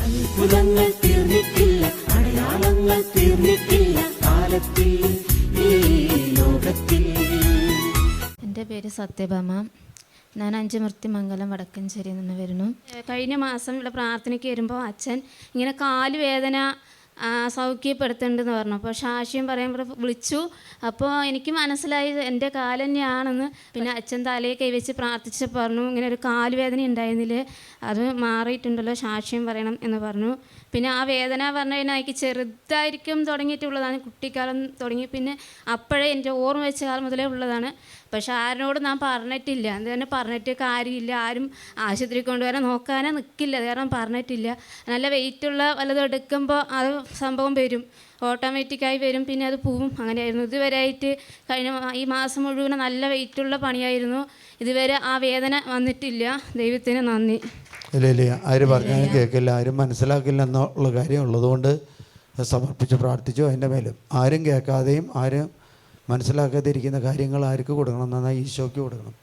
അത്ഭുതങ്ങൾ തീർന്നിട്ടില്ല, അടയാളങ്ങൾ തീർന്നിട്ടില്ല കാലത്തിൽ ഈ ലോകത്തിൽ. എൻ്റെ പേര് സത്യഭാമ. ഞാൻ അഞ്ചുമൂർത്തിമംഗലം വടക്കഞ്ചേരിയിൽ നിന്ന് വരുന്നു. കഴിഞ്ഞ മാസം ഇവിടെ പ്രാർത്ഥനയ്ക്ക് വരുമ്പോൾ അച്ഛൻ ഇങ്ങനെ കാലുവേദന സൗഖ്യപ്പെടുത്തുന്നുണ്ടെന്ന് പറഞ്ഞു. അപ്പോൾ സാക്ഷ്യം പറയുമ്പോൾ വിളിച്ചു. അപ്പോൾ എനിക്ക് മനസ്സിലായി എൻ്റെ കാല് തന്നെയാണെന്ന്. പിന്നെ അച്ഛൻ തലയെ കൈവച്ച് പ്രാർത്ഥിച്ച് പറഞ്ഞു, ഇങ്ങനെ ഒരു കാലുവേദന ഉണ്ടായിരുന്നില്ലേ, അത് മാറിയിട്ടുണ്ടല്ലോ, സാക്ഷ്യം പറയണം എന്ന് പറഞ്ഞു. പിന്നെ ആ വേദന പറഞ്ഞു കഴിഞ്ഞാൽ എനിക്ക് ചെറുതായിരിക്കും തുടങ്ങിയിട്ടുള്ളതാണ്, കുട്ടിക്കാലം തുടങ്ങി. പിന്നെ അപ്പോഴേ എൻ്റെ ഓർമ്മ വെച്ച കാലം മുതലേ ഉള്ളതാണ്. പക്ഷെ ആരോട് ഞാൻ പറഞ്ഞിട്ടില്ല. അത് തന്നെ പറഞ്ഞിട്ട് കാര്യമില്ല. ആരും ആശുപത്രി കൊണ്ടുവരാൻ നോക്കാനേ നിൽക്കില്ല, കാരണം പറഞ്ഞിട്ടില്ല. നല്ല വെയിറ്റുള്ള വല്ലതും എടുക്കുമ്പോൾ അത് സംഭവം വരും, ഓട്ടോമാറ്റിക്കായി വരും, പിന്നെ അത് പോവും. അങ്ങനെയായിരുന്നു ഇതുവരെ ആയിട്ട്. കഴിഞ്ഞ ഈ മാസം മുഴുവൻ നല്ല വെയിറ്റുള്ള പണിയായിരുന്നു. ഇതുവരെ ആ വേദന വന്നിട്ടില്ല. ദൈവത്തിന് നന്ദി. ഇല്ല, ആര് പറഞ്ഞാലും കേൾക്കില്ല, ആരും മനസ്സിലാക്കില്ല എന്നുള്ള കാര്യം ഉള്ളതുകൊണ്ട് സമർപ്പിച്ച് പ്രാർത്ഥിച്ചു. അതിൻ്റെ മേലും ആരും കേൾക്കാതെയും ആരും മനസ്സിലാക്കാതെ ഇരിക്കുന്ന കാര്യങ്ങൾ ആർക്ക് കൊടുക്കണം? എന്നാൽ ഈശോയ്ക്ക് കൊടുക്കണം.